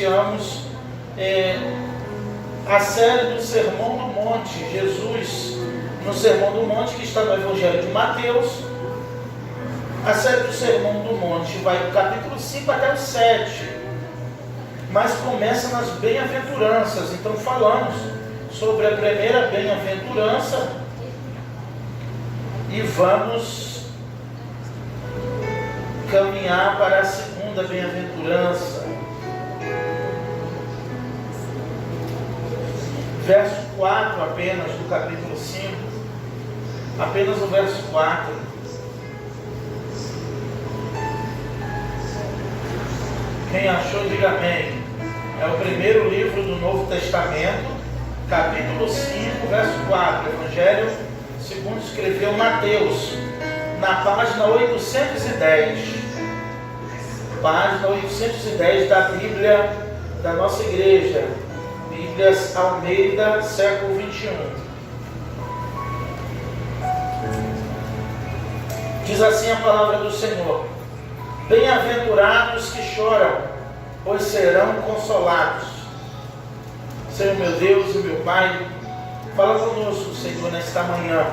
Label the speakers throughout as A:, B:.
A: iniciamos a série do Sermão do Monte. Jesus, no Sermão do Monte, que está no Evangelho de Mateus. A série do Sermão do Monte vai do capítulo 5 até o 7, mas começa nas bem-aventuranças. Então falamos sobre a primeira bem-aventurança e vamos caminhar para a segunda bem-aventurança. Verso 4 apenas do capítulo 5, apenas o verso 4. Quem achou, diga amém. É o primeiro livro do Novo Testamento, capítulo 5, verso 4. Evangelho segundo escreveu Mateus, na página 810. Página 810 da Bíblia da nossa igreja. Bíblias Almeida, século 21. Diz assim a palavra do Senhor: bem-aventurados que choram, pois serão consolados. Senhor meu Deus e meu Pai, fala conosco, Senhor, nesta manhã,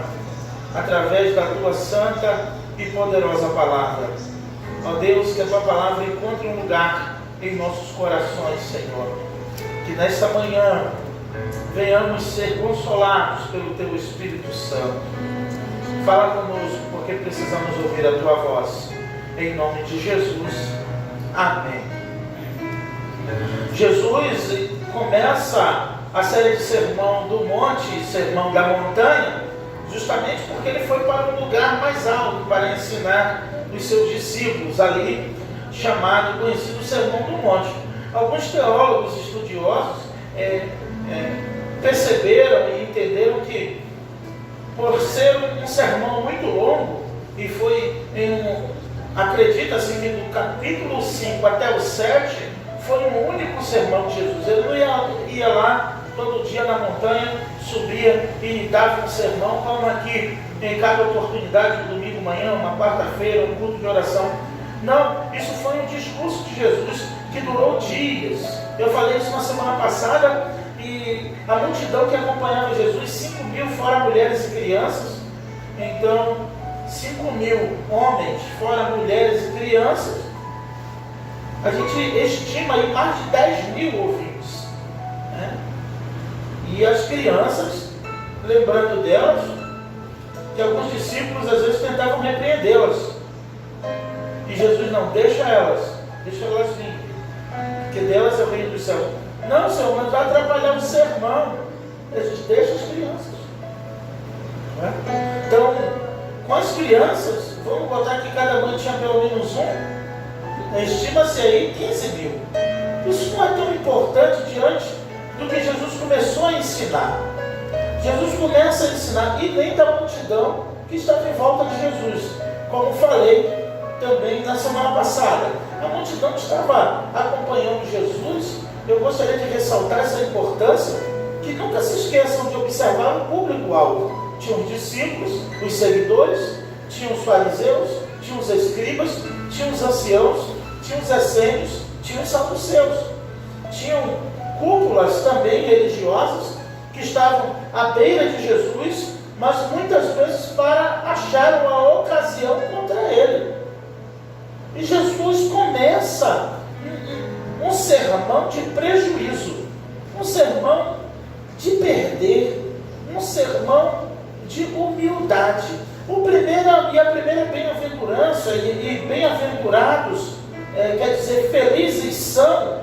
A: através da Tua santa e poderosa palavra. Ó Deus, que a Tua palavra encontre um lugar em nossos corações, Senhor. Que nesta manhã venhamos ser consolados pelo Teu Espírito Santo. Fala conosco, porque precisamos ouvir a Tua voz. Em nome de Jesus. Amém. Jesus começa a série de Sermão do Monte, Sermão da Montanha, justamente porque ele foi para um lugar mais alto para ensinar os seus discípulos, ali chamado, conhecido Sermão do Monte. Alguns teólogos estudiosos perceberam e entenderam que, por ser um sermão muito longo, e foi acredita-se que do capítulo 5 até o 7 foi um único sermão de Jesus. Ele não ia lá todo dia na montanha, subia e dava um sermão, como aqui em cada oportunidade, um domingo manhã, uma quarta-feira, um culto de oração. Não, isso foi um discurso de Jesus que durou dias. Eu falei isso na semana passada, e a multidão que acompanhava Jesus, 5.000 fora mulheres e crianças. Então, 5.000 homens, fora mulheres e crianças, a gente estima aí mais de 10.000 ouvintes, né? E as crianças, lembrando delas, que alguns discípulos às vezes tentavam repreendê-las, e Jesus não, deixa elas vir, porque delas é o reino dos céus. Não, Senhor, mas vai atrapalhar o sermão. Deixa as crianças, né? Então, com as crianças, vamos botar que cada mãe tinha pelo menos um, estima-se aí 15.000. Isso não é tão importante diante do que Jesus começou a ensinar. Jesus começa a ensinar, e nem da multidão que estava em volta de Jesus. Como falei também na semana passada, a multidão estava acompanhando Jesus. Eu gostaria de ressaltar essa importância, que nunca se esqueçam de observar o público-alvo. Tinha os discípulos, os seguidores, tinha os fariseus, tinha os escribas, tinha os anciãos, tinha os essênios, tinha os saduceus. Tinham cúpulas também religiosas que estavam à beira de Jesus, mas muitas vezes para achar uma ocasião contra ele. E Jesus começa um sermão de prejuízo, um sermão de perder, um sermão de humildade. A primeira bem-aventurança, e bem-aventurados quer dizer felizes são,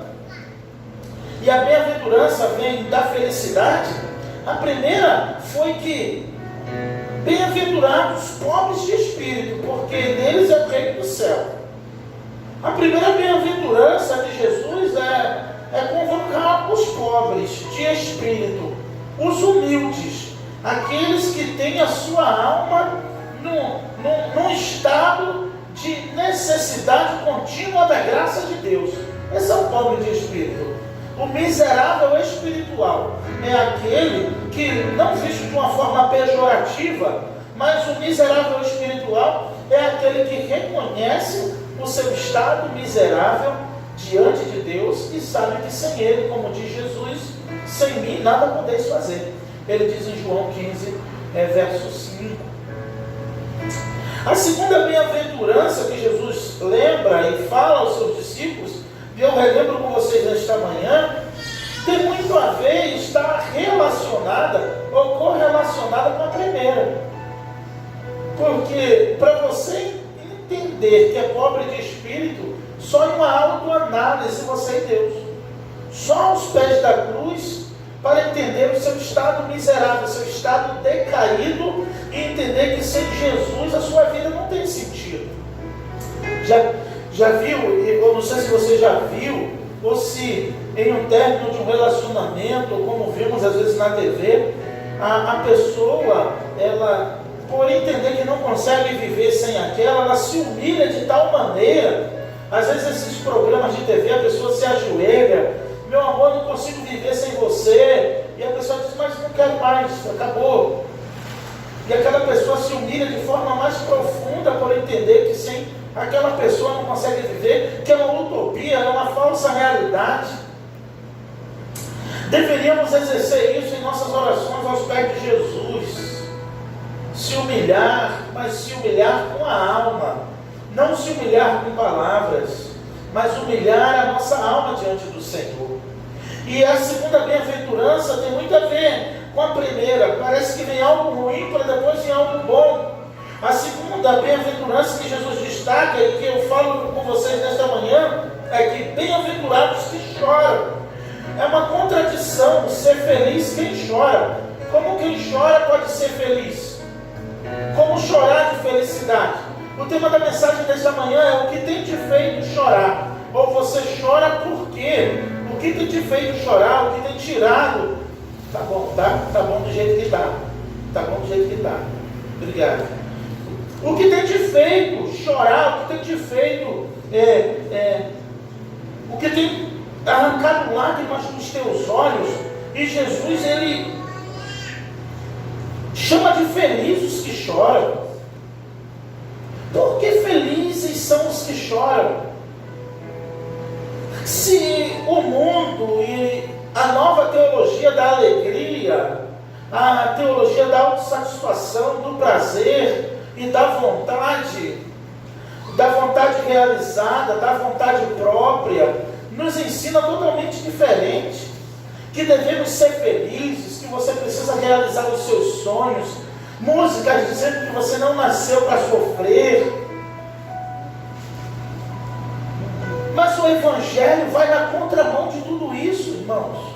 A: e a bem-aventurança vem da felicidade. A primeira foi que bem-aventurados pobres de espírito, porque deles é o reino do céu. A primeira bem-aventurança de Jesus é convocar os pobres de espírito, os humildes, aqueles que têm a sua alma num estado de necessidade contínua da graça de Deus. Esse é o pobre de espírito. O miserável espiritual é aquele que, não visto de uma forma pejorativa, mas o miserável espiritual é aquele que reconhece o seu estado miserável diante de Deus e sabem que sem Ele, como diz Jesus, sem mim nada podeis fazer. Ele diz em João 15, verso 5. A segunda bem-aventurança que Jesus lembra e fala aos seus discípulos, e eu relembro com vocês nesta manhã, tem muito a ver, está relacionada ou correlacionada com a primeira. Porque para você entender que é pobre de espírito, só em uma autoanálise você e Deus. Só aos pés da cruz, para entender o seu estado miserável, o seu estado decaído, e entender que sem Jesus a sua vida não tem sentido. Já viu, eu não sei se você já viu, ou se em um término de um relacionamento, ou como vimos às vezes na TV, a pessoa, ela, por entender que não consegue viver sem aquela, ela se humilha de tal maneira. Às vezes esses programas de TV, a pessoa se ajoelha: meu amor, não consigo viver sem você. E a pessoa diz: mas não quero mais, acabou. E aquela pessoa se humilha de forma mais profunda por entender que sem aquela pessoa não consegue viver, que é uma utopia, é uma falsa realidade. Deveríamos exercer isso em nossas orações aos pés de Jesus. Se humilhar, mas se humilhar com a alma. Não se humilhar com palavras, mas humilhar a nossa alma diante do Senhor. E a segunda bem-aventurança tem muito a ver com a primeira. Parece que vem algo ruim para depois vir algo bom. A segunda bem-aventurança que Jesus destaca e que eu falo com vocês nesta manhã é que bem-aventurados que choram. É uma contradição ser feliz quem chora. Como quem chora pode ser feliz? Como chorar de felicidade? O tema da mensagem desta manhã é o que tem te feito chorar. Ou você chora por quê? O que tem te feito chorar? O que tem tirado? Tá bom, tá bom do jeito que tá. Tá bom do jeito que tá. Obrigado. O que tem te feito chorar? O que tem te feito o que tem arrancado lágrimas dos teus olhos? E Jesus, ele chama de felizes os que choram. Porque felizes são os que choram. Se o mundo e a nova teologia da alegria, a teologia da autossatisfação, do prazer e da vontade realizada, da vontade própria, nos ensina totalmente diferente. Que devemos ser felizes, que você precisa realizar os seus sonhos, músicas dizendo que você não nasceu para sofrer. Mas o Evangelho vai na contramão de tudo isso, irmãos.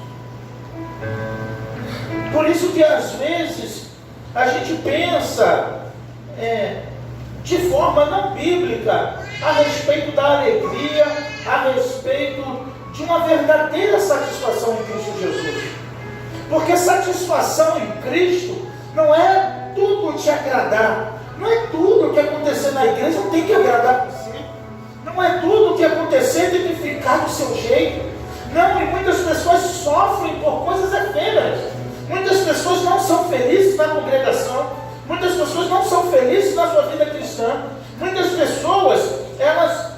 A: Por isso que às vezes a gente pensa de forma não bíblica a respeito da alegria, a respeito de uma verdadeira satisfação em Cristo Jesus. Porque satisfação em Cristo não é tudo te agradar. Não é tudo que acontecer na igreja tem que agradar você. Não é tudo que acontecer tem que ficar do seu jeito. Não, e muitas pessoas sofrem por coisas efêmeras. Muitas pessoas não são felizes na congregação. Muitas pessoas não são felizes na sua vida cristã. Muitas pessoas, elas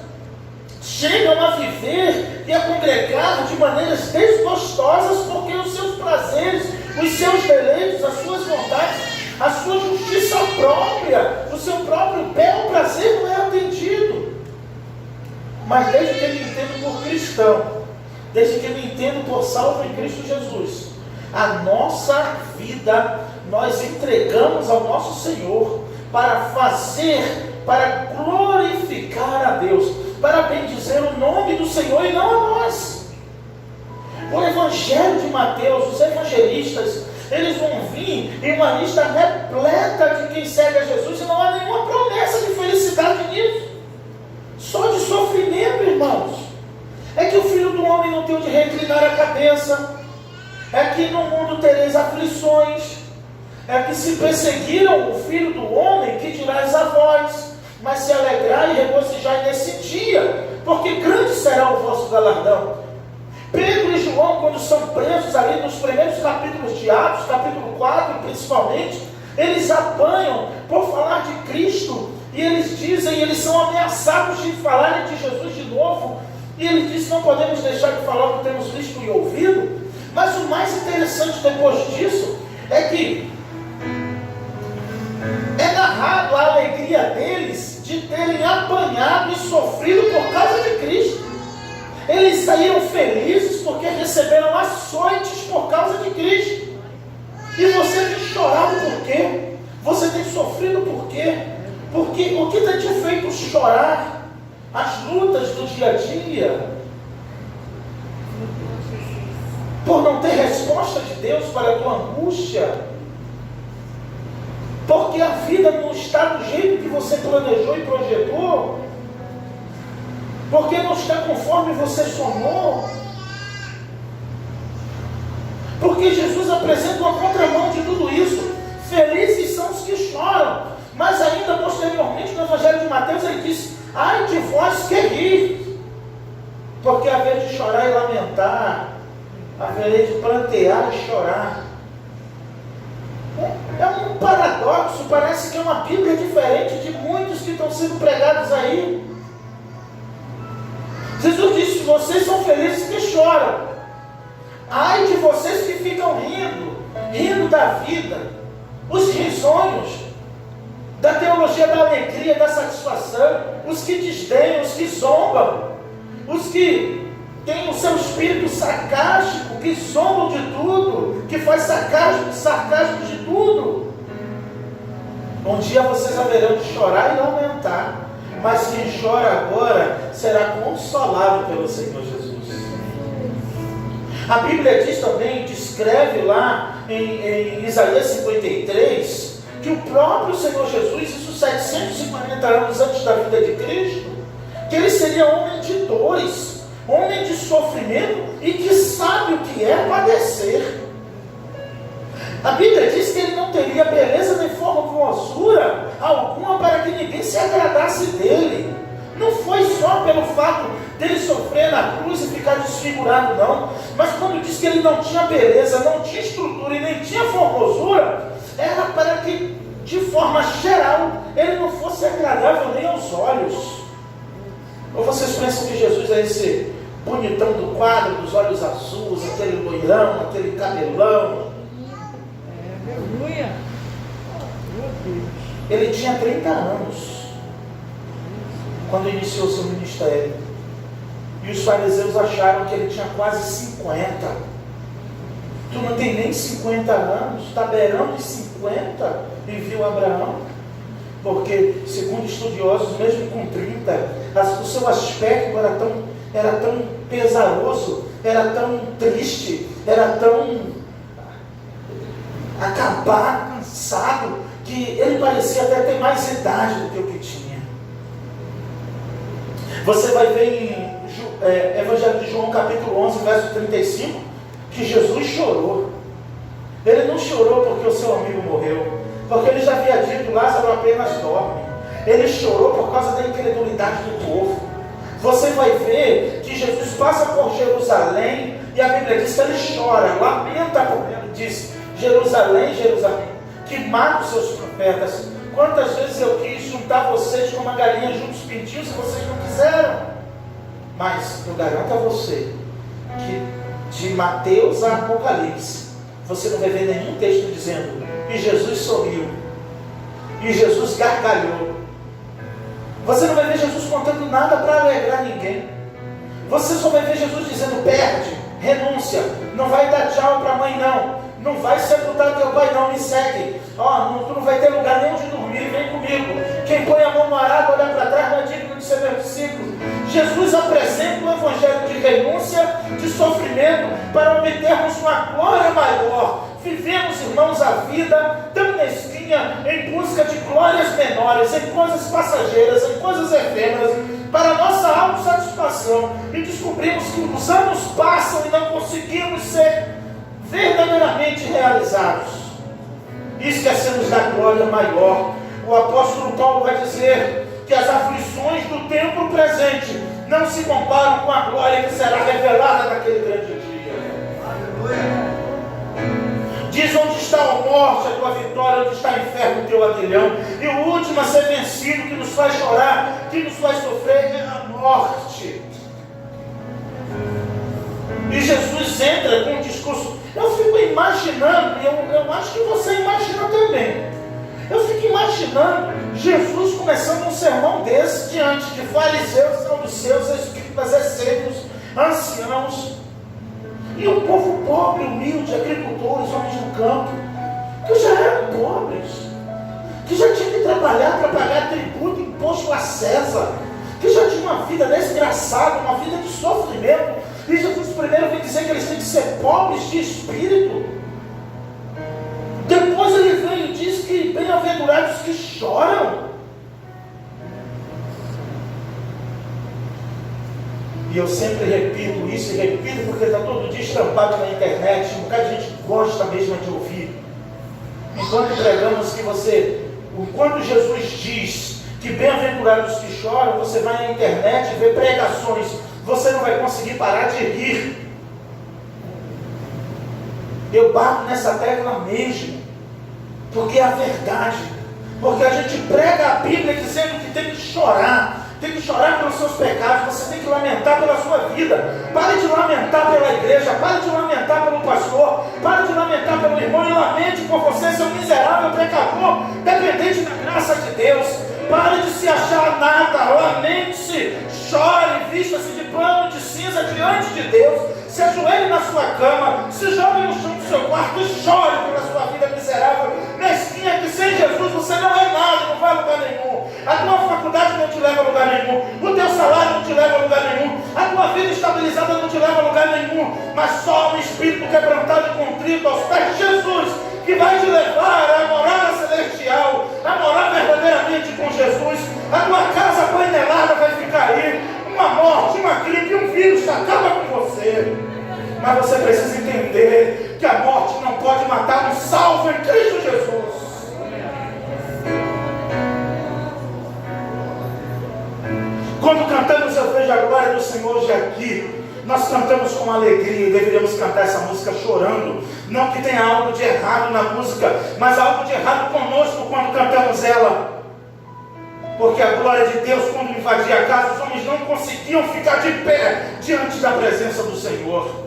A: chegam a viver e a congregar de maneiras desgostosas porque os seus prazeres, os seus deleites, as suas vontades, a sua justiça própria, o seu próprio bel prazer não é atendido. Mas desde que ele entenda por cristão, desde que ele entenda por salvo em Cristo Jesus, a nossa vida nós entregamos ao nosso Senhor para fazer, para glorificar a Deus, para bendizer o nome do Senhor e não a nós. O Evangelho de Mateus, os evangelistas, eles vão vir em uma lista repleta de quem segue a Jesus e não há nenhuma promessa de felicidade nisso. Só de sofrimento, irmãos. É que o Filho do Homem não tem onde reclinar a cabeça. É que no mundo tereis aflições. É que se perseguiram o Filho do Homem, que dirás a vós, mas se alegrai e regozijai nesse dia, porque grande será o vosso galardão. Pedro e João, quando são presos ali nos primeiros capítulos de Atos, capítulo 4 principalmente, eles apanham por falar de Cristo, e eles dizem, eles são ameaçados de falarem de Jesus de novo, E ele disse: não podemos deixar de falar o que temos visto e ouvido. Mas o mais interessante depois disso é que é narrado a alegria deles de terem apanhado e sofrido por causa de Cristo. Eles saíram felizes porque receberam açoites por causa de Cristo. E você tem chorado por quê? Você tem sofrido por quê? Porque o que tem te feito chorar? As lutas do dia a dia? Por não ter resposta de Deus para a tua angústia? Porque a vida não está do jeito que você planejou e projetou? Porque não está conforme você sonhou? Porque Jesus apresenta uma contramão de tudo isso. Felizes são os que choram. Mas ainda posteriormente no Evangelho de Mateus ele diz: ai de vós que rir, porque a vez de chorar e lamentar, a vez de plantear e chorar. É um paradoxo, parece que é uma Bíblia diferente de muitos que estão sendo pregados aí. Jesus disse: vocês são felizes que choram. Ai de vocês que ficam rindo da vida, os risonhos, da teologia da alegria, da satisfação, os que desdenham, os que zombam, os que têm o seu espírito sarcástico, que zombam de tudo, que faz sarcasmo de tudo. Um dia vocês haverão de chorar e lamentar, mas quem chora agora será consolado pelo Senhor Jesus. A Bíblia diz também, descreve lá em Isaías 53, que o próprio Senhor Jesus, isso 750 anos antes da vida de Cristo, que ele seria homem de dores, homem de sofrimento e que sabe o que é padecer. A Bíblia diz que ele não teria beleza nem formosura alguma para que ninguém se agradasse dele. Não foi só pelo fato dele sofrer na cruz e ficar desfigurado, não. Mas quando diz que ele não tinha beleza, não tinha estrutura e nem tinha formosura, era para que, de forma geral, ele não fosse agradável nem aos olhos. Ou vocês pensam que Jesus é esse bonitão do quadro, dos olhos azuis, aquele loirão, aquele cabelão? Ele tinha 30 anos quando iniciou seu ministério. E os fariseus acharam que ele tinha quase 50. Tu não tem nem 50 anos, está beirando de 50 e viu Abraão? Porque, segundo estudiosos, mesmo com 30, o seu aspecto era tão pesaroso, era tão triste, era tão acabado, cansado, que ele parecia até ter mais idade do que o que tinha. Você vai ver em Evangelho de João capítulo 11, verso 35, que Jesus chorou. Ele não chorou porque o seu amigo morreu, porque ele já havia dito: Lázaro apenas dorme. Ele chorou por causa da incredulidade do povo. Você vai ver que Jesus passa por Jerusalém e a Bíblia diz que ele chora, lamenta por ela, diz: Jerusalém, Jerusalém, que mata os seus profetas. Quantas vezes eu quis juntar vocês como uma galinha junto os pintinhos e vocês não quiseram. Mas eu garanto a você que de Mateus a Apocalipse você não vai ver nenhum texto dizendo: e Jesus sorriu, e Jesus gargalhou. Você não vai ver Jesus contando nada para alegrar ninguém. Você só vai ver Jesus dizendo: perde, renúncia, não vai dar tchau para a mãe não vai sepultar teu pai não, me segue. Tu não vai ter lugar nem onde dormir, vem comigo. Quem põe a mão no arado, olha para trás, não é digno de ser meu discípulo. Jesus apresenta o evangelho de renúncia, de sofrimento, para obtermos uma glória maior. Vivemos, irmãos, a vida tão mesquinha em busca de glórias menores, em coisas passageiras, em coisas efêmeras, para nossa autossatisfação, e descobrimos que os anos passam e não conseguimos ser verdadeiramente realizados. E esquecemos da glória maior. O apóstolo Paulo vai dizer que as aflições do tempo presente não se comparam com a glória que será revelada naquele grande dia. Aleluia. Diz: onde está a morte, a tua vitória, onde está o inferno, o teu aguilhão. E o último a ser vencido, que nos faz chorar, que nos faz sofrer, é a morte. E Jesus entra com um discurso. Eu fico imaginando, eu acho que você imagina também. Eu fico imaginando Jesus começando um sermão desse diante de fariseus, saduceus, escribas, essênios, anciãos. E o povo pobre, humilde, agricultores, homens do campo, que já eram pobres, que já tinham que trabalhar para pagar tributo, imposto a César, que já tinham uma vida desgraçada, uma vida de sofrimento. E Jesus primeiro vem dizer que eles têm que ser pobres de espírito. Depois ele vem e diz que bem-aventurados que choram. E eu sempre repito isso, e repito porque está todo dia estampado na internet, um bocado de gente gosta mesmo de ouvir. Enquanto pregamos enquanto Jesus diz que bem-aventurados que choram, você vai na internet e vê pregações, você não vai conseguir parar de rir. Eu bato nessa tecla mesmo, porque é a verdade, porque a gente prega a Bíblia dizendo que tem que chorar pelos seus pecados, você tem que lamentar pela sua vida. Pare de lamentar pela igreja, pare de lamentar pelo pastor, pare de lamentar pelo irmão e lamente por você, seu miserável pecador, dependente da graça de Deus. Pare de se achar nada, lamente-se, chore, vista-se de pano de cinza diante de Deus, se ajoelhe na sua cama, se jogue no chão do seu quarto e chore pela sua vida miserável, mesquinha, que sem Jesus você não é nada, não vai a lugar nenhum. A tua faculdade não te leva a lugar nenhum, o teu salário não te leva a lugar nenhum, a tua vida estabilizada não te leva a lugar nenhum, mas só um espírito quebrantado e contrito aos pés de Jesus, que vai te levar à morada celestial, a morar verdadeiramente com Jesus. A tua casa panelada vai ficar aí, uma morte, uma gripe, um vírus acaba com você. Mas você precisa entender que a morte não pode matar um salvo em Cristo Jesus. Quando cantamos Eu Vejo a Glória do Senhor hoje aqui, nós cantamos com alegria e deveríamos cantar essa música chorando. Não que tenha algo de errado na música, mas algo de errado conosco quando cantamos ela. Porque a glória de Deus, quando invadia a casa, os homens não conseguiam ficar de pé diante da presença do Senhor.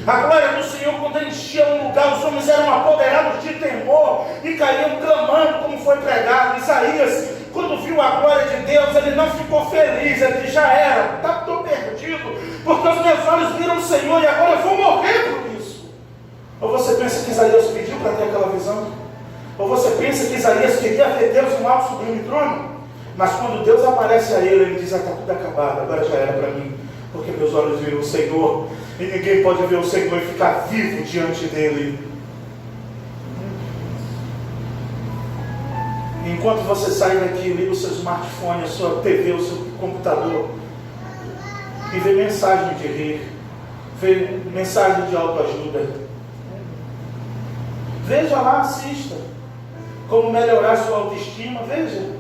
A: A glória do Senhor, quando enchia um lugar, os homens eram apoderados de temor e caíam clamando, como foi pregado. Isaías, quando viu a glória de Deus, ele não ficou feliz, ele disse, já era, estou perdido, porque os meus olhos viram o Senhor e agora eu vou morrer por isso. Ou você pensa que Isaías pediu para ter aquela visão? Ou você pensa que Isaías queria ver Deus no alto sublime trono? Mas quando Deus aparece a ele diz, está tudo acabado, agora já era para mim, porque meus olhos viram o Senhor, e ninguém pode ver o Senhor e ficar vivo diante dele. Enquanto você sai daqui, liga o seu smartphone, a sua TV, o seu computador, e vê mensagem de rir, vê mensagem de autoajuda. Veja lá, assista. Como melhorar sua autoestima, veja.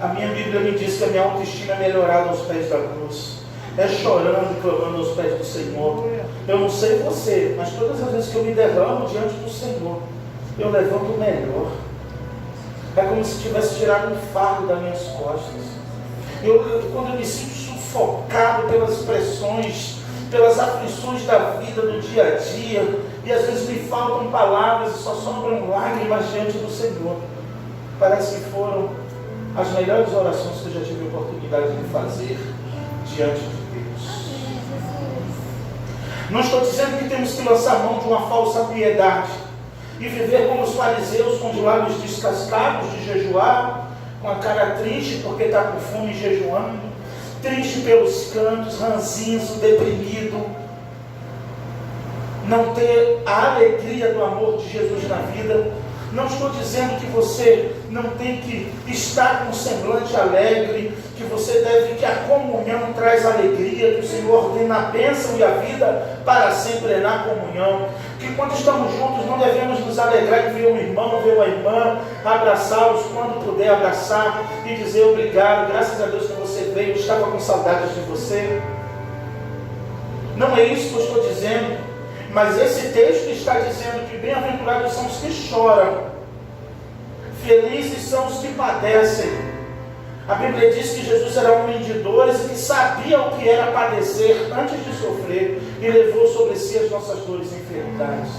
A: A minha Bíblia me diz que a minha autoestima é melhorada aos pés da cruz. É chorando e clamando aos pés do Senhor. Eu não sei você, mas todas as vezes que eu me derramo diante do Senhor, eu levanto o melhor. É como se tivesse tirado um fardo das minhas costas. Quando eu me sinto sufocado pelas pressões, pelas aflições da vida, do dia a dia, e às vezes me faltam palavras e só sobram lágrimas diante do Senhor, parece que foram as melhores orações que eu já tive a oportunidade de fazer diante de Deus. Não estou dizendo que temos que lançar mão de uma falsa piedade e viver como os fariseus, com os lábios descascados de jejuar, com a cara triste porque está com fome jejuando, triste pelos cantos, ranzinzo, deprimido, não ter a alegria do amor de Jesus na vida. Não estou dizendo que você não tem que estar com um semblante alegre, que a comunhão traz alegria, que o Senhor ordena a bênção e a vida para sempre na comunhão, que quando estamos juntos não devemos nos alegrar de ver um irmão, ver uma irmã, abraçá-los quando puder abraçar e dizer obrigado, graças a Deus que você veio, estava com saudades de você. Não é isso que eu estou dizendo, mas esse texto está dizendo que bem-aventurados são os que choram, felizes são os que padecem. A Bíblia diz que Jesus era homem de dores e que sabia o que era padecer antes de sofrer e levou sobre si as nossas dores e enfermidades.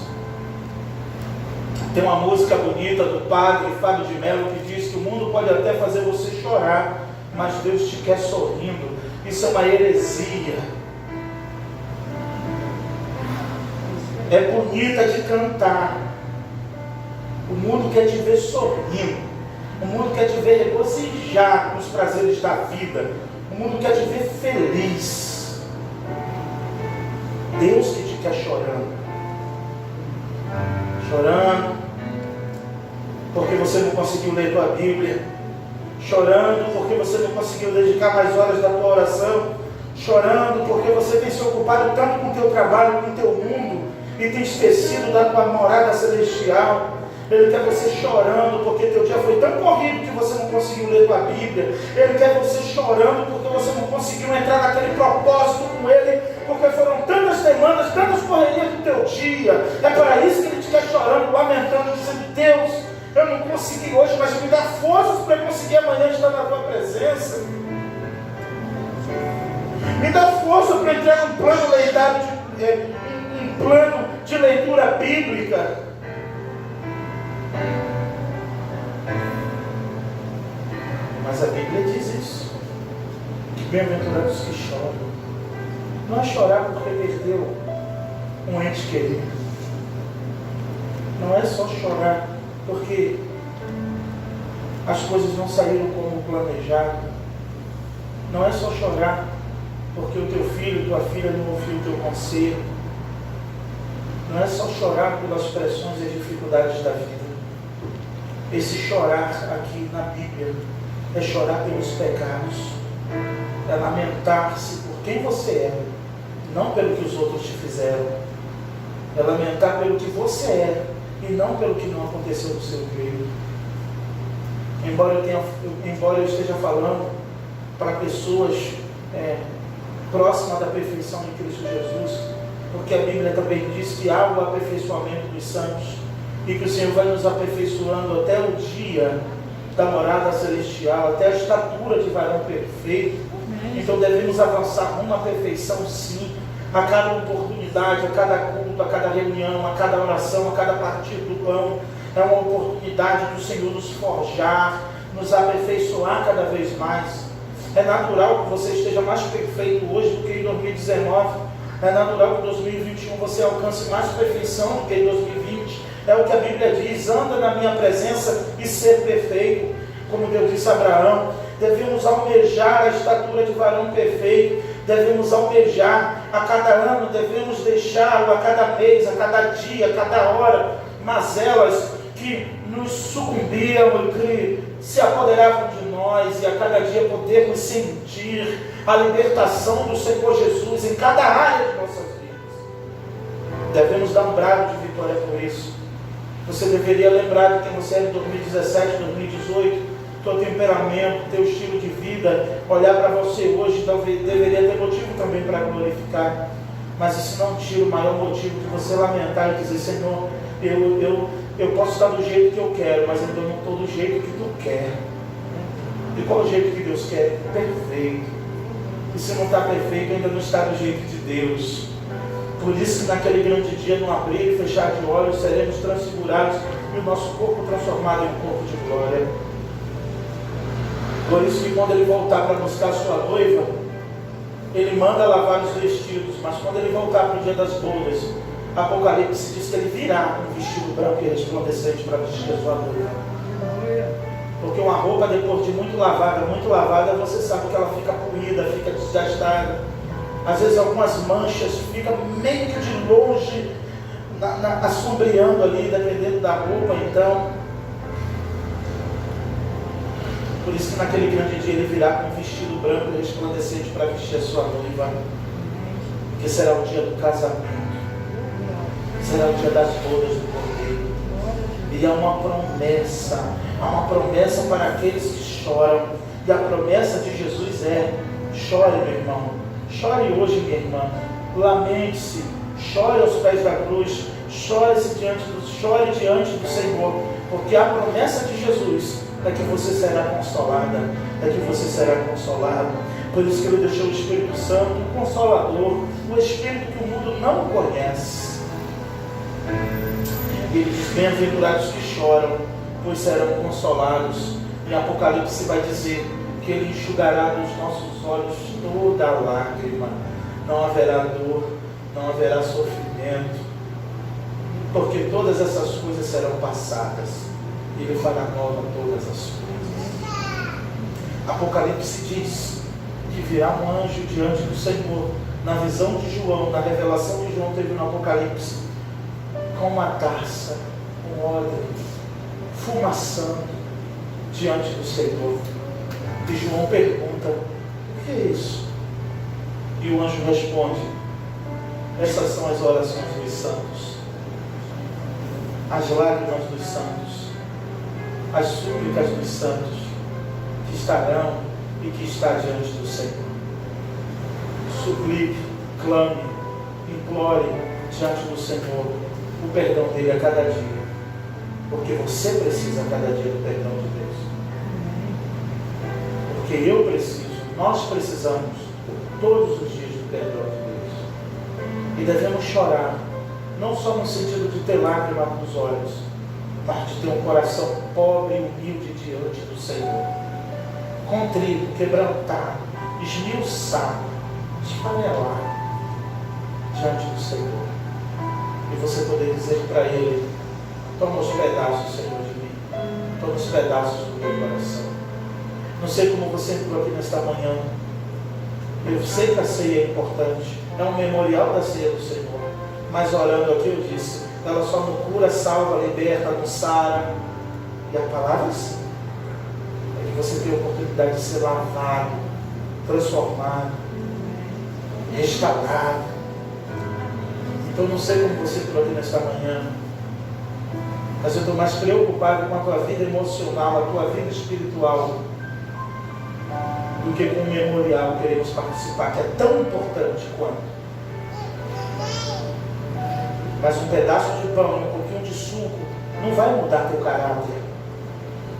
A: Tem uma música bonita do padre Fábio de Mello que diz que o mundo pode até fazer você chorar, mas Deus te quer sorrindo. Isso é uma heresia. É bonita de cantar. O mundo quer te ver sorrindo. O mundo quer te ver regozijar nos prazeres da vida. O mundo quer te ver feliz. Deus que te quer chorando. Chorando porque você não conseguiu ler tua Bíblia. Chorando porque você não conseguiu dedicar mais horas da tua oração. Chorando porque você tem se ocupado tanto com o teu trabalho, com o teu mundo, e tem esquecido da tua morada celestial. Ele quer você chorando porque teu dia foi tão corrido que você não conseguiu ler tua Bíblia. Ele quer você chorando porque você não conseguiu entrar naquele propósito com Ele, porque foram tantas demandas, tantas correrias do teu dia. É para isso que Ele te quer chorando, lamentando, dizendo: Deus, eu não consegui hoje, mas me dá forças para eu conseguir amanhã estar na tua presença. Me dá força para entrar num plano de leitura bíblica. Mas a Bíblia diz isso, que bem-aventurados que choram. Não é chorar porque perdeu um ente querido. Não é só chorar porque as coisas não saíram como planejado. Não é só chorar porque o teu filho, tua filha não ouviu o teu conselho. Não é só chorar pelas pressões e as dificuldades da vida. Esse chorar aqui na Bíblia é chorar pelos pecados, é lamentar-se por quem você é, não pelo que os outros te fizeram. É lamentar pelo que você é e não pelo que não aconteceu do seu jeito. Embora eu esteja falando para pessoas próximas da perfeição de Cristo Jesus, porque a Bíblia também diz que há o aperfeiçoamento dos santos e que o Senhor vai nos aperfeiçoando até o dia da morada celestial, até a estatura de varão perfeito. Então devemos avançar rumo à perfeição, sim, a cada oportunidade, a cada culto, a cada reunião, a cada oração, a cada partido do pão. É uma oportunidade do Senhor nos forjar, nos aperfeiçoar cada vez mais. É natural que você esteja mais perfeito hoje do que em 2019. É natural que em 2021 você alcance mais perfeição do que em 2020. É o que a Bíblia diz: anda na minha presença e ser perfeito. Como Deus disse a Abraão, devemos almejar a estatura de varão perfeito. Devemos almejar a cada ano, devemos deixá-lo a cada mês, a cada dia, a cada hora, mazelas que nos sucumbiam e que se apoderavam de nós, e a cada dia podermos sentir a libertação do Senhor Jesus em cada área de nossas vidas. Devemos dar um brado de vitória por isso. Você deveria lembrar de quem você era em 2017, 2018, teu temperamento, teu estilo de vida. Olhar para você hoje deveria ter motivo também para glorificar. Mas isso não tira o maior motivo de você lamentar e dizer: Senhor, eu posso estar do jeito que eu quero, mas ainda não estou do jeito que tu quer. E qual é o jeito que Deus quer? Perfeito. E se não está perfeito, ainda não está do jeito de Deus. Por isso que naquele grande dia, no abrir e fechar de olhos, seremos transfigurados e o nosso corpo transformado em um corpo de glória. Por isso que quando Ele voltar para buscar a sua noiva, Ele manda lavar os vestidos, mas quando Ele voltar para o dia das bodas, Apocalipse diz que Ele virá com um vestido branco e resplandecente para vestir a sua noiva. Porque uma roupa, depois de muito lavada, você sabe que ela fica poída, fica desgastada. Às vezes algumas manchas ficam meio que de longe, assombreando ali, dependendo da roupa. Então, por isso que naquele grande dia Ele virá com um vestido branco e resplandecente para vestir a sua noiva. Que será o dia do casamento, será o dia das bodas do Cordeiro. E há uma promessa para aqueles que choram. E a promessa de Jesus é: chore, meu irmão, chore hoje, minha irmã, lamente-se, chore aos pés da cruz, chore diante do Senhor, Porque a promessa de Jesus é que você será consolada, é que você será consolado. Por isso que Ele deixou o Espírito Santo, o Consolador, o Espírito que o mundo não conhece. E Ele diz: bem-aventurados que choram, pois serão consolados. Em Apocalipse vai dizer que Ele enxugará dos nossos olhos toda a lágrima. Não haverá dor, não haverá sofrimento, porque todas essas coisas serão passadas. Ele fará nova todas as coisas. Apocalipse diz que virá um anjo diante do Senhor, na visão de João, na revelação que João teve no Apocalipse, com uma taça, com óleo, fumaçando diante do Senhor. E João pergunta: o que é isso? E o anjo responde: essas são as orações dos santos, as lágrimas dos santos, as súplicas dos santos que estarão e que está diante do Senhor. Suplique, clame, implore diante do Senhor o perdão dele a cada dia, porque você precisa a cada dia do perdão de Deus. Porque eu preciso, nós precisamos todos os dias do perdão de Deus. E devemos chorar, não só no sentido de ter lágrima nos olhos, mas de ter um coração pobre e humilde diante do Senhor, contrito, quebrantado, esmiuçado, esfarelar diante do Senhor. E você poder dizer para Ele: toma os pedaços, Senhor, de mim, toma os pedaços do meu coração. Não sei como você entrou aqui nesta manhã. Eu sei que a ceia é importante, é um memorial da ceia do Senhor, mas orando aqui eu disse, ela só não cura, salva, liberta, não sara. E a palavra sim, é que você tem a oportunidade de ser lavado, transformado, restaurado. Então não sei como você entrou aqui nesta manhã, mas eu estou mais preocupado com a tua vida emocional, a tua vida espiritual, do que com o memorial que queremos participar, que é tão importante quanto. Mas um pedaço de pão e um pouquinho de suco não vai mudar teu caráter.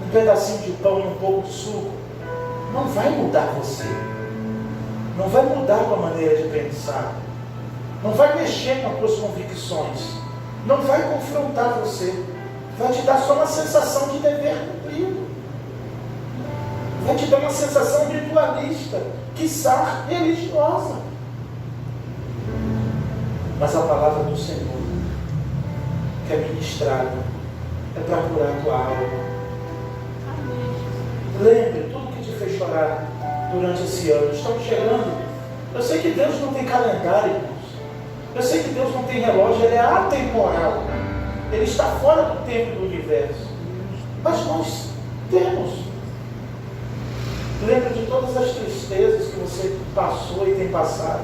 A: Um pedacinho de pão e um pouco de suco não vai mudar você. Não vai mudar a tua maneira de pensar. Não vai mexer com as tuas convicções. Não vai confrontar você. Vai te dar só uma sensação de dever cumprido. Vai te dar uma sensação ritualista, quiçá religiosa. Mas a palavra do Senhor, que é ministrada, é para curar a tua alma. Lembre tudo que te fez chorar durante esse ano. Estamos chegando. Eu sei que Deus não tem calendário, irmãos. Eu sei que Deus não tem relógio, Ele é atemporal. Ele está fora do tempo do universo. Mas nós temos. Lembre de todas as tristezas que você passou e tem passado.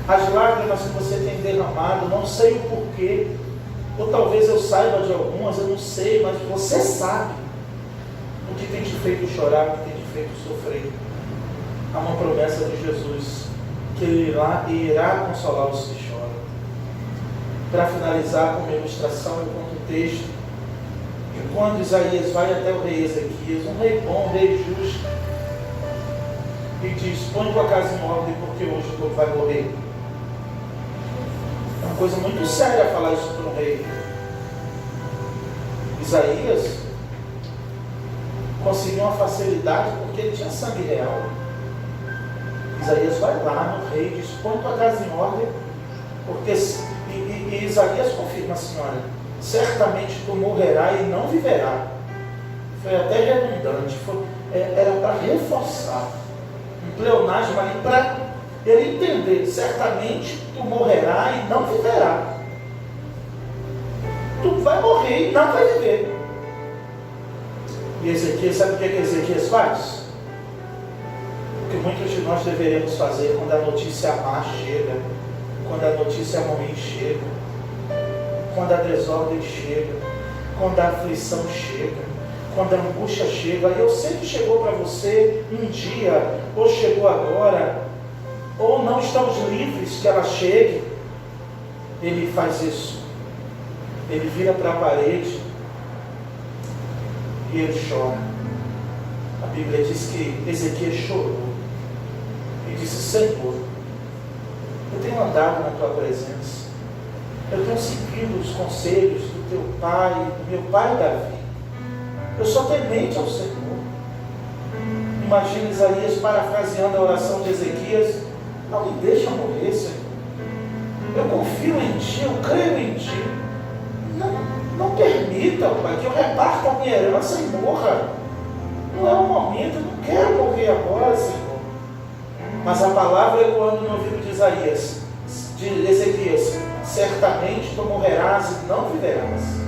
A: As lágrimas que você tem derramado, não sei o porquê. Ou talvez eu saiba de algumas, eu não sei, mas você sabe o que tem te feito chorar, o que tem te feito sofrer. Há uma promessa de Jesus, que Ele irá consolar os que choram. Para finalizar com a ilustração, eu conto o texto que quando Isaías vai até o rei Ezequias, um rei bom, um rei justo, e diz: põe tua casa em ordem, porque hoje o povo vai morrer. É uma coisa muito séria falar isso para um rei. Isaías conseguiu uma facilidade porque ele tinha sangue real. Isaías vai lá no rei e diz: põe tua casa em ordem, porque e Isaías confirma assim: olha, certamente tu morrerá e não viverá. Foi até redundante, era para reforçar um pleonasmo ali para ele entender: certamente tu morrerá e não viverá. Tu vai morrer e não vai viver. E Ezequias, sabe o que Ezequias faz? O que muitos de nós deveremos fazer quando a notícia má chega, quando a notícia ruim chega, quando a desordem chega, quando a aflição chega, quando a angústia chega. E eu sei que chegou para você um dia, ou chegou agora, ou não estamos livres que ela chegue. Ele faz isso. Ele vira para a parede E ele chora. A Bíblia diz que Ezequias chorou e disse: Senhor, eu tenho andado na tua presença, eu tenho seguido os conselhos do teu pai, do meu pai Davi, eu sou temente ao Senhor. Imagina Isaías parafraseando a oração de Ezequias: não me deixa morrer, Senhor, eu confio em ti, eu creio em ti, não permita, Pai, que eu reparta a minha herança e morra. Não é o momento, eu não quero morrer agora, Senhor. Mas a palavra ecoando no ouvido de Isaías, de Ezequias: certamente tu morrerás e não viverás.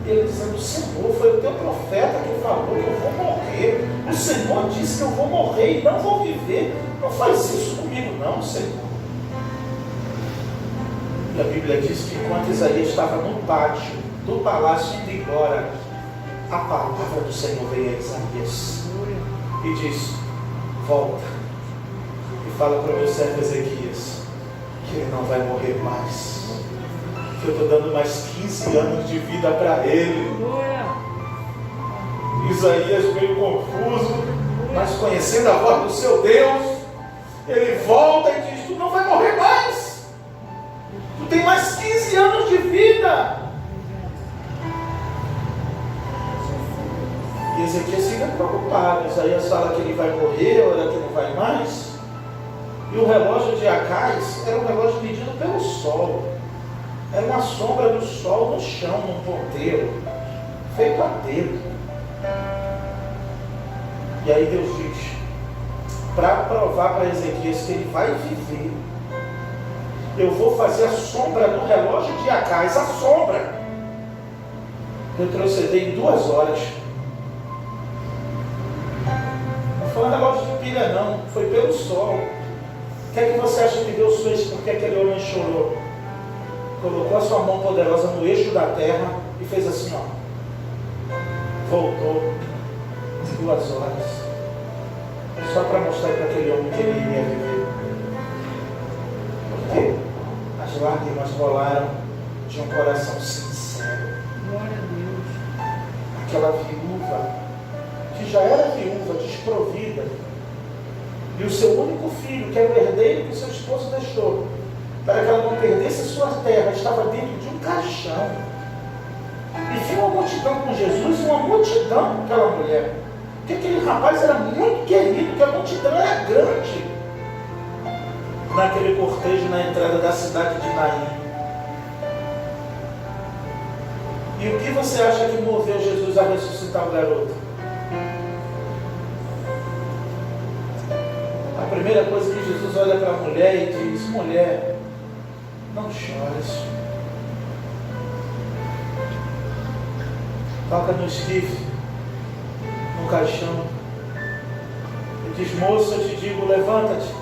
A: E ele dizendo: Senhor, foi o teu profeta que falou que eu vou morrer. O Senhor disse que eu vou morrer e não vou viver. Não faz isso comigo não, Senhor. E a Bíblia diz que enquanto Isaías estava no pátio do palácio indo embora, a palavra do Senhor veio a Isaías e diz: volta e fala para o meu servo Ezequias que ele não vai morrer mais, que eu estou dando mais 15 anos de vida para ele. Isaías meio confuso, mas conhecendo a voz do seu Deus, ele volta e diz: tu não vai morrer mais, tu tem mais 15 anos de vida. E Ezequias fica preocupado. Isaías fala que ele vai morrer, olha que não vai mais. E o relógio de Acais era um relógio medido pelo sol. Era uma sombra do sol no chão, num ponteiro, feito a dedo. E aí Deus diz, para provar para Ezequias que ele vai viver, eu vou fazer a sombra do relógio de Acais, a sombra, retroceder em 2 horas. Não foi um relógio de pilha não, foi pelo sol. O que é que você acha que Deus fez porque aquele homem chorou? Colocou a sua mão poderosa no eixo da terra e fez assim, ó. Voltou 2 horas. Só para mostrar para aquele homem que ele iria viver. Porque as lágrimas rolaram de um coração sincero.
B: Glória a Deus.
A: Aquela viúva, que já era viúva, desprovida, e o seu único filho, que era o herdeiro que seu esposo deixou, para que ela não perdesse a sua terra, estava dentro de um caixão. E viu uma multidão com Jesus e uma multidão com aquela mulher. Porque aquele rapaz era muito querido, porque a multidão era grande naquele cortejo na entrada da cidade de Naim. E o que você acha que moveu Jesus a ressuscitar o garoto? A primeira coisa que Jesus olha para a mulher e diz: mulher, não chores. Toca no esquife, no caixão, e diz: moço, eu te digo, levanta-te.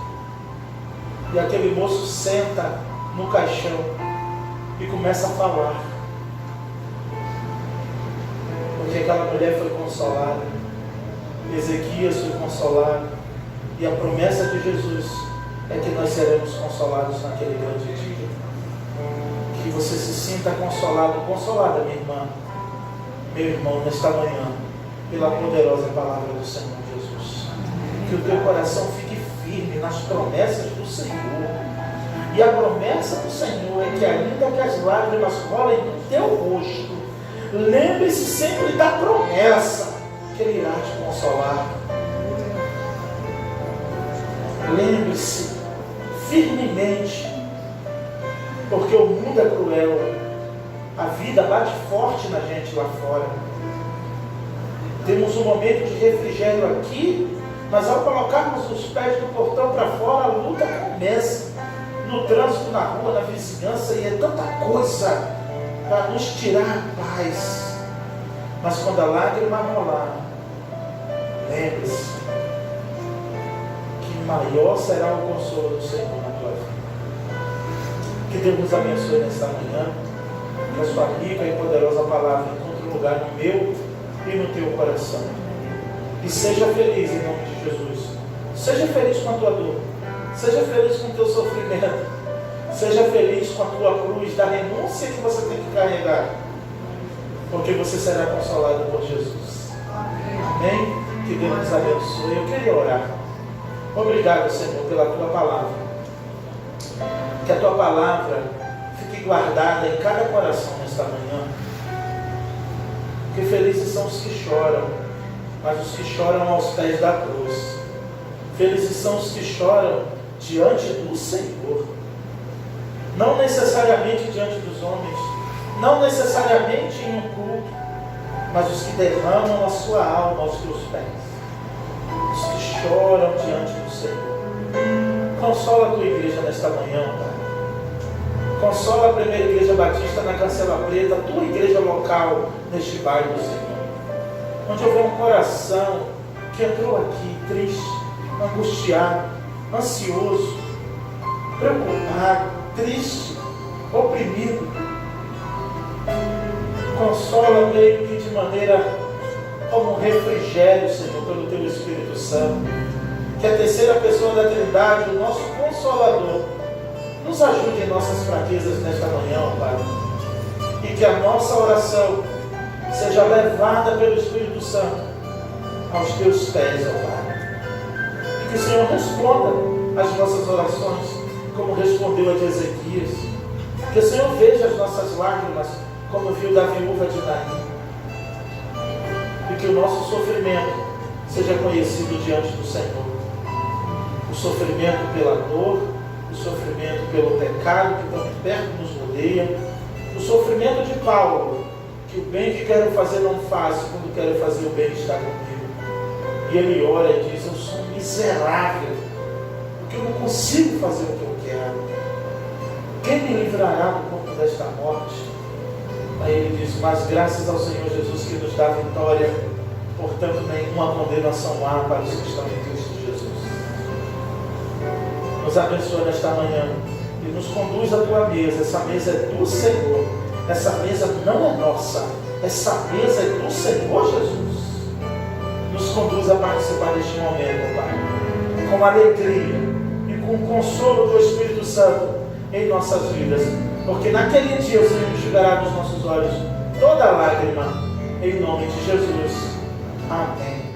A: E aquele moço senta no caixão e começa a falar. Porque aquela mulher foi consolada, Ezequias foi consolado, e a promessa de Jesus é que nós seremos consolados naquele grande dia. Que você se sinta consolado, consolada, minha irmã, meu irmão, nesta manhã, pela poderosa palavra do Senhor Jesus. Que o teu coração fique firme nas promessas do Senhor. E a promessa do Senhor é que ainda que as lágrimas rolem no teu rosto, lembre-se sempre da promessa que Ele irá te consolar. Lembre-se firmemente, porque o mundo é cruel, a vida bate forte na gente lá fora. Temos um momento de refrigério aqui, mas ao colocarmos os pés do portão para fora, a luta começa. No trânsito, na rua, na vizinhança, e é tanta coisa para nos tirar a paz. Mas quando a lágrima rolar, lembre-se que maior será o consolo do Senhor na tua vida. Que Deus nos abençoe nesta manhã, que a sua rica e poderosa palavra encontre um lugar no meu e no teu coração. E seja feliz em nome de Jesus. Seja feliz com a tua dor. Seja feliz com o teu sofrimento. Seja feliz com a tua cruz da renúncia que você tem que carregar. Porque você será consolado por Jesus. Deus nos abençoe. Eu queria orar. Obrigado, Senhor, pela tua palavra. Que a tua palavra fique guardada em cada coração nesta manhã. Que felizes são os que choram, mas os que choram aos pés da cruz. Felizes são os que choram diante do Senhor. Não necessariamente diante dos homens, não necessariamente em um culto, mas os que derramam a sua alma aos teus pés. Os que choram diante do Senhor. Consola a tua igreja nesta manhã, Pai. Consola a primeira igreja batista na Cancela Preta, a tua igreja local neste bairro, Senhor. Onde houver um coração que entrou aqui triste, angustiado, ansioso, preocupado, triste, oprimido. Consola meio que de maneira como um refrigério, Senhor, pelo Teu Espírito Santo. Que a terceira pessoa da Trindade, o nosso Consolador, nos ajude em nossas fraquezas nesta manhã, Pai. E que a nossa oração seja levada pelo Espírito Santo aos Teus pés, ó Pai. E que o Senhor responda às nossas orações, como respondeu a de Ezequias. Que o Senhor veja as nossas lágrimas, como viu da viúva de Naim. E que o nosso sofrimento seja conhecido diante do Senhor. O sofrimento pela dor, o sofrimento pelo pecado que tão perto nos rodeia, o sofrimento de Paulo, que o bem que quero fazer não faço, quando quero fazer o bem está comigo. E ele ora e diz: eu sou miserável, porque eu não consigo fazer o que eu quero. Quem me livrará do corpo desta morte? Aí ele diz: mas graças ao Senhor Jesus que nos dá vitória, portanto nenhuma condenação há para os que estão em Cristo Jesus. Nos abençoa nesta manhã e nos conduz à tua mesa. Essa mesa é do Senhor. Essa mesa não é nossa. Essa mesa é do Senhor Jesus. Nos conduz a participar deste momento, Pai, com alegria e com o consolo do Espírito Santo em nossas vidas. Porque naquele dia o Senhor enxugará dos nossos olhos toda lágrima, em nome de Jesus. Amém.